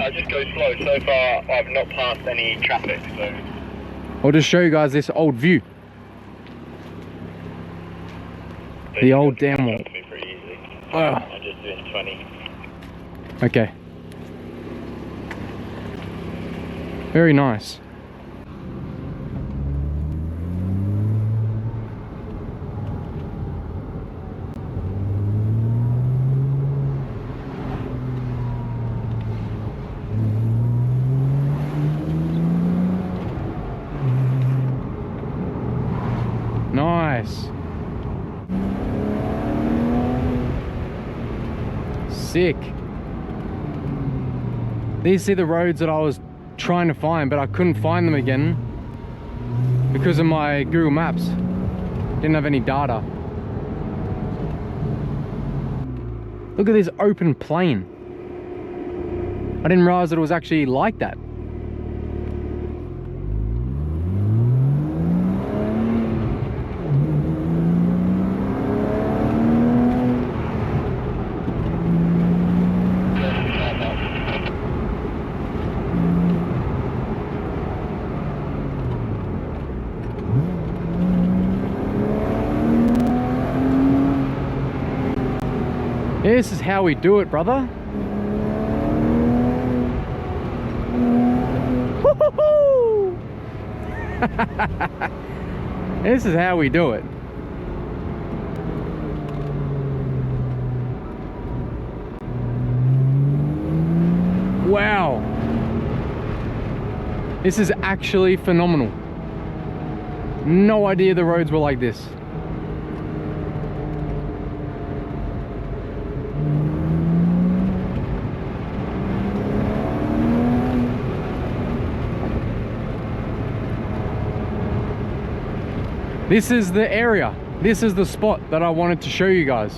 I just go slow. So far, I've not passed any traffic, so... I'll just show you guys this old view. The old damn wall. Pretty easy. Oh. I'm just doing 20. Okay. Very nice. Nice. Sick. These are the roads that I was trying to find, but I couldn't find them again because of my Google Maps. Didn't have any data. Look at this open plain. I didn't realize that it was actually like that. This is how we do it, brother. Woo-hoo-hoo! This is how we do it. Wow. This is actually phenomenal. No idea the roads were like this. This is the area. This is the spot that I wanted to show you guys.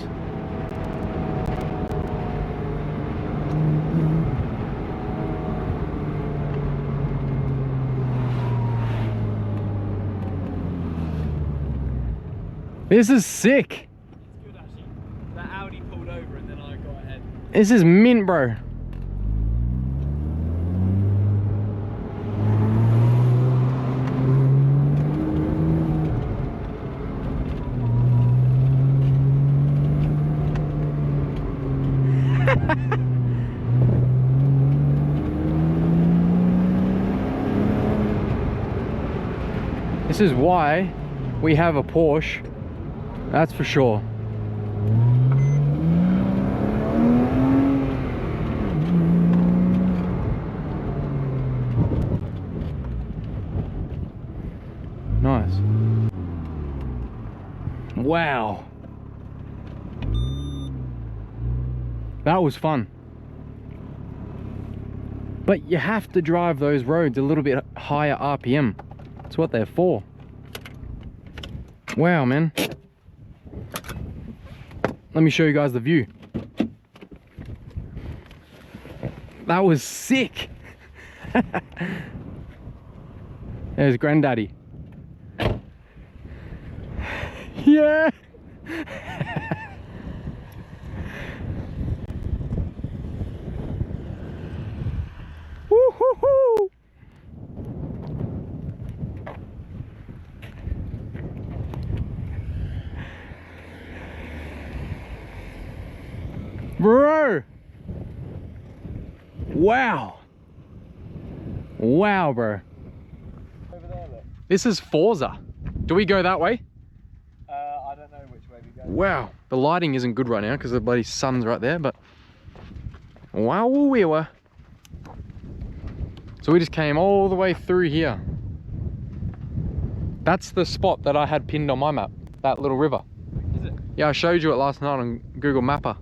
This is sick. It's good actually. That Audi pulled over and then I got ahead. This is mint, bro. This is why we have a Porsche, that's for sure. Nice. Wow. That was fun. But you have to drive those roads a little bit higher RPM. That's what they're for. Wow, man. Let me show you guys the view. That was sick. There's Granddaddy. Yeah. Woo-hoo-hoo. Bro. Wow. Wow, bro. Over there, look. This is Forza. Do we go that way? I don't know which way we go. Wow. The lighting isn't good right now because the bloody sun's right there, but wow, we were. So we just came all the way through here. That's the spot that I had pinned on my map, that little river. Is it? Yeah, I showed you it last night on Google Mapper.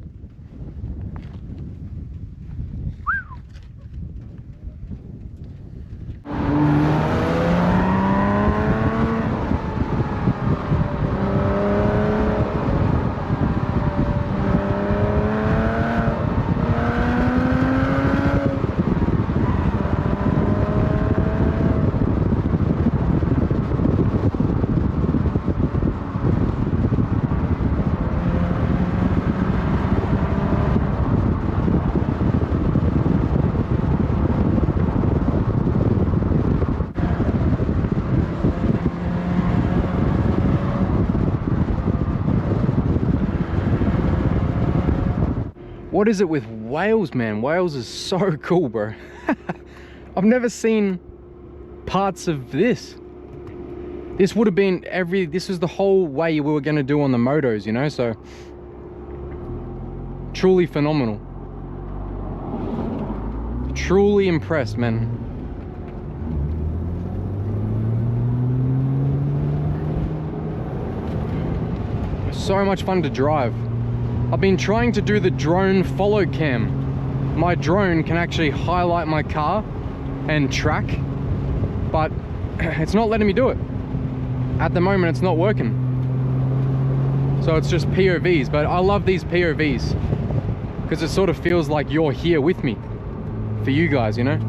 What is it with Wales, man? Wales is so cool, bro. I've never seen parts of this. This would have been this was the whole way we were going to do on the motos, you know, so truly phenomenal. Truly impressed, man. So much fun to drive. I've been trying to do the drone follow cam. My drone can actually highlight my car and track, but it's not letting me do it. At the moment, it's not working. So it's just POVs, but I love these POVs because it sort of feels like you're here with me for you guys, you know?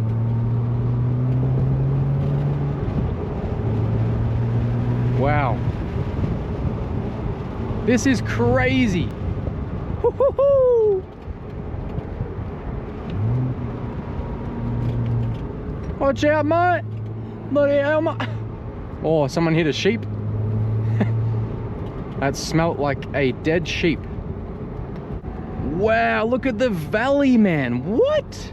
Wow. This is crazy. Woo-hoo-hoo. Watch out, mate. Bloody hell, mate. Oh, someone hit a sheep. That smelt like a dead sheep. Wow, look at the valley, man. What?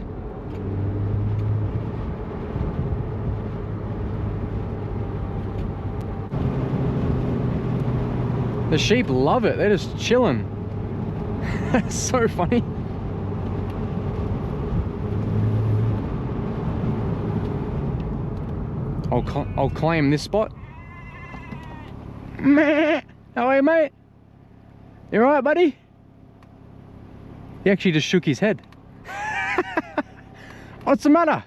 The sheep love it. They're just chilling. That's so funny. I'll claim this spot. Meh. How are you, mate? You alright, buddy? He actually just shook his head. What's the matter?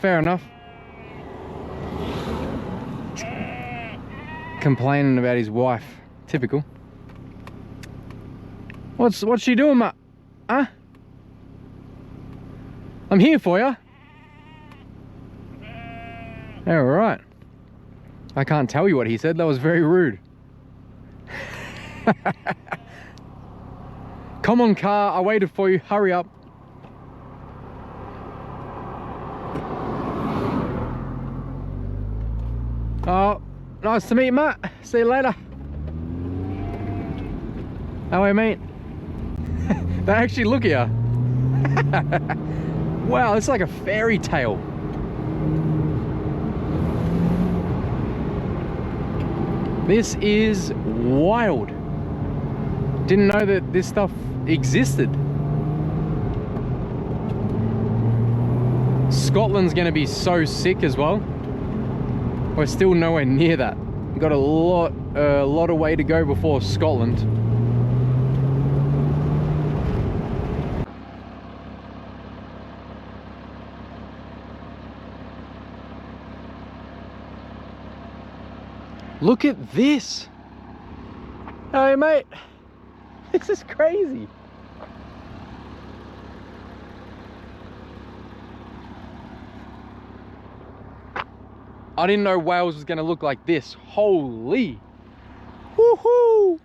Fair enough. Complaining about his wife. Typical. What's she doing, mate? Huh? I'm here for you. All right. I can't tell you what he said. That was very rude. Come on, car. I waited for you. Hurry up. Oh, nice to meet you, mate. See you later. How are you, mate? They actually look at you. Wow, it's like a fairy tale. This is wild. Didn't know that this stuff existed. Scotland's gonna be so sick as well. We're still nowhere near that. We've got a lot of way to go before Scotland. Look at this. Hey, mate. This is crazy. I didn't know Wales was going to look like this. Holy. Woohoo.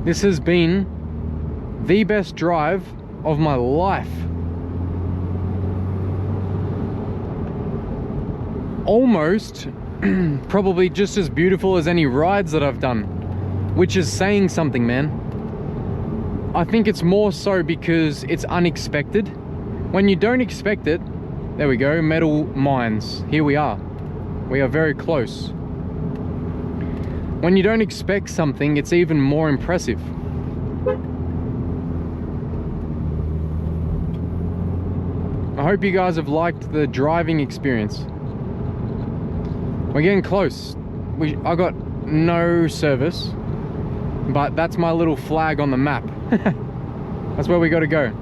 This has been the best drive of my life. Almost probably just as beautiful as any rides that I've done, which is saying something, man. I think it's more so because it's unexpected. When you don't expect it, there we go, metal mines. Here we are. We are very close. When you don't expect something, it's even more impressive. I hope you guys have liked the driving experience. We're getting close. I got no service, but that's my little flag on the map. That's where we got to go.